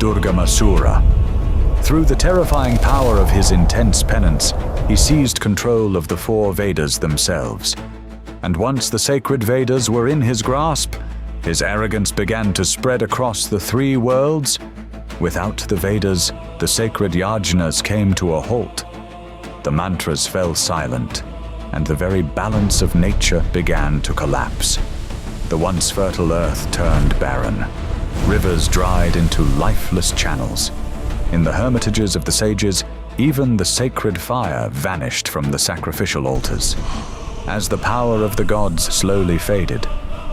Durgamasura. Through the terrifying power of his intense penance, he seized control of the four Vedas themselves. And once the sacred Vedas were in his grasp, his arrogance began to spread across the three worlds. Without the Vedas, the sacred yajnas came to a halt. The mantras fell silent, and the very balance of nature began to collapse. The once fertile earth turned barren. Rivers dried into lifeless channels. In the hermitages of the sages, even the sacred fire vanished from the sacrificial altars. As the power of the gods slowly faded,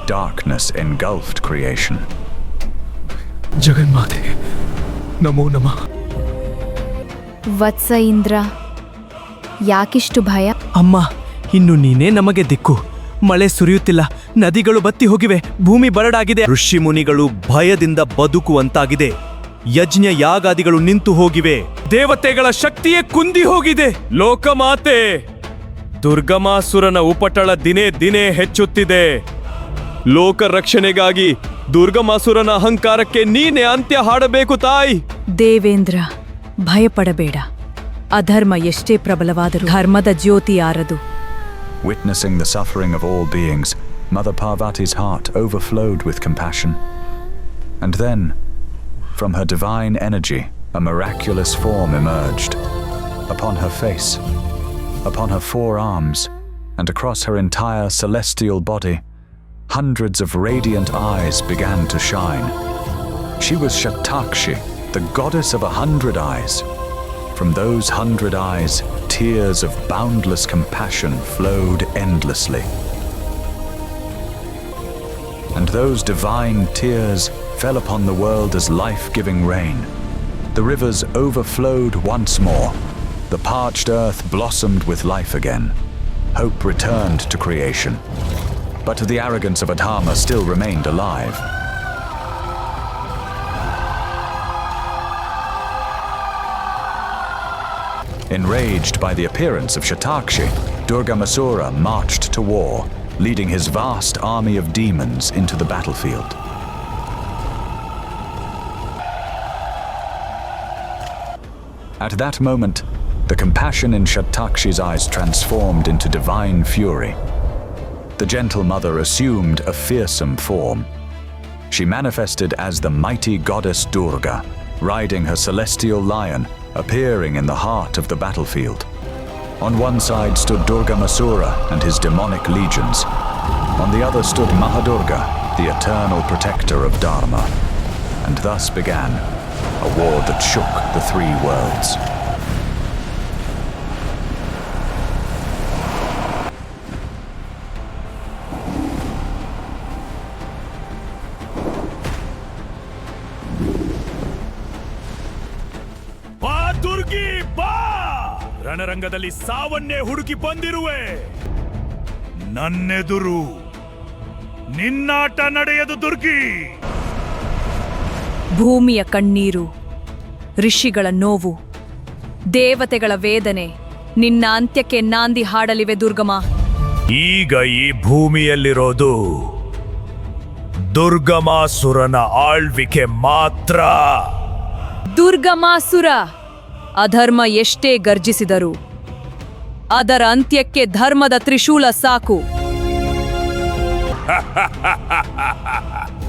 darkness engulfed creation. Jagannathe, Namo Namah. ವತ್ಸ ಇಂದ್ರ, ಯಾಕಿಷ್ಟು ಭಯ? ಅಮ್ಮ, ಇನ್ನು ನೀನೇ ನಮಗೆ ದಿಕ್ಕು. ಮಳೆ ಸುರಿಯುತ್ತಿಲ್ಲ, ನದಿಗಳು ಬತ್ತಿ ಹೋಗಿವೆ, ಭೂಮಿ ಬರಡಾಗಿದೆ. ಋಷಿ ಮುನಿಗಳು ಭಯದಿಂದ ಬದುಕುವಂತಾಗಿದೆ. ಯಜ್ಞ ಯಾಗಾದಿಗಳು ನಿಂತು ಹೋಗಿವೆ. ದೇವತೆಗಳ ಶಕ್ತಿಯೇ ಕುಂದಿ ಹೋಗಿದೆ. ಲೋಕಮಾತೆ, ದುರ್ಗಮಾಸುರನ ಉಪಟಳ ದಿನೇ ದಿನೇ ಹೆಚ್ಚುತ್ತಿದೆ. ಲೋಕ ರಕ್ಷಣೆಗಾಗಿ ದುರ್ಗಮಾಸುರನ ಅಹಂಕಾರಕ್ಕೆ ನೀನೇ ಅಂತ್ಯ ಹಾಡಬೇಕು ತಾಯಿ. ದೇವೇಂದ್ರ, ಭಯಪಡಬೇಡ. ಅಧರ್ಮ ಎಷ್ಟೇ ಪ್ರಬಲವಾದರೂ ಧರ್ಮದ ಜ್ಯೋತಿ ಆರದು. Witnessing the suffering of all beings, Mother Parvati's heart overflowed with compassion. And then, from her divine energy, a miraculous form emerged. Upon her face, upon her forearms, and across her entire celestial body, hundreds of radiant eyes began to shine. She was Shatakshi, the goddess of 100 eyes. From those 100 eyes, tears of boundless compassion flowed endlessly. And those divine tears fell upon the world as life-giving rain. The rivers overflowed once more. The parched earth blossomed with life again. Hope returned to creation. But the arrogance of Adharma still remained alive. Enraged by the appearance of Shatakshi, Durgamasura marched to war, leading his vast army of demons into the battlefield. At that moment, the compassion in Shatakshi's eyes transformed into divine fury. The gentle mother assumed a fearsome form. She manifested as the mighty goddess Durga, riding her celestial lion, appearing in the heart of the battlefield. On one side stood Durgamasura and his demonic legions. On the other stood Mahadurga, the eternal protector of Dharma. And thus began a war that shook the three worlds. Durgi ಬಾ! ರಣರಂಗದಲ್ಲಿ ಸಾವನ್ನೇ ಹುಡುಕಿ ಬಂದಿರುವೆ. ನನ್ನೆದುರು ನಿನ್ನಾಟ ನಡೆಯದು ದುರ್ಗಿ. ಭೂಮಿಯ ಕಣ್ಣೀರು, ಋಷಿಗಳ ನೋವು, ದೇವತೆಗಳ ವೇದನೆ ನಿನ್ನ ಅಂತ್ಯಕ್ಕೆ ನಾಂದಿ ಹಾಡಲಿವೆ ದುರ್ಗಮ. ಈಗ ಈ ಭೂಮಿಯಲ್ಲಿರೋದು ದುರ್ಗಮಾಸುರನ ಆಳ್ವಿಕೆ ಮಾತ್ರ. ದುರ್ಗಮಾಸುರ ಅಧರ್ಮ ಎಷ್ಟೇ ಗರ್ಜಿಸಿದರು ಅದರ ಅಂತ್ಯಕ್ಕೆ ಧರ್ಮದ ತ್ರಿಶೂಲ ಸಾಕು.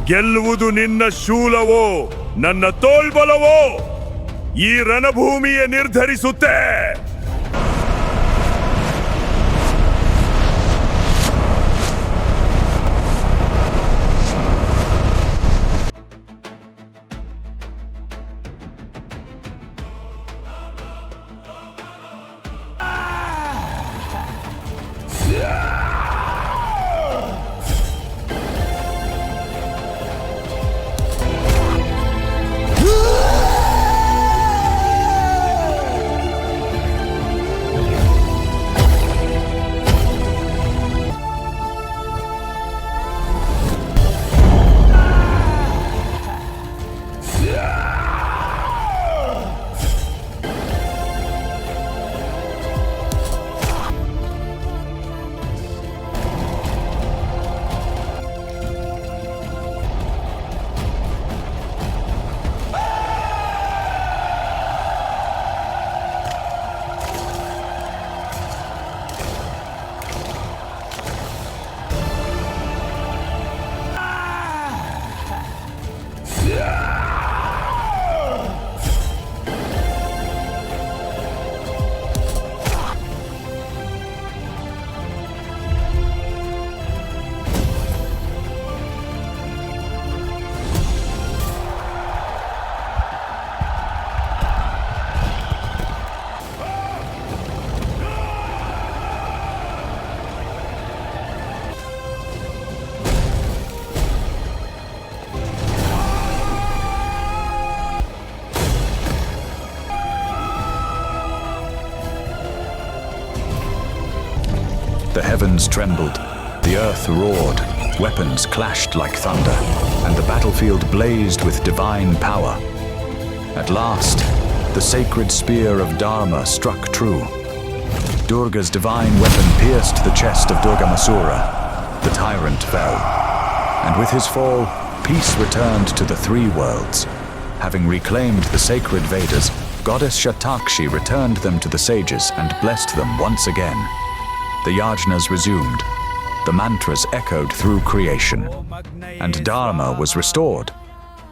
ಗೆಲ್ಲುವುದು ನಿನ್ನ ಶೂಲವೋ ನನ್ನ ತೋಳ್ಬಲವೋ ಈ ರಣಭೂಮಿಯೇ ನಿರ್ಧರಿಸುತ್ತೆ. trembled, the earth roared, weapons clashed like thunder, and the battlefield blazed with divine power. At last, the sacred spear of Dharma struck true. Durga's divine weapon pierced the chest of Durgamasura. The tyrant fell, and with his fall, peace returned to the three worlds. Having reclaimed the sacred Vedas, Goddess Shatakshi returned them to the sages and blessed them once again. The yajnas resumed, the mantras echoed through creation, and Dharma was restored.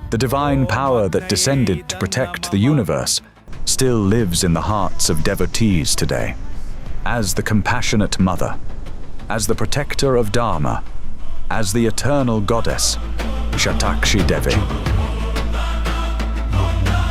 The divine power that descended to protect the universe still lives in the hearts of devotees today. As the compassionate mother, as the protector of Dharma, as the eternal goddess, Shatakshi Devi.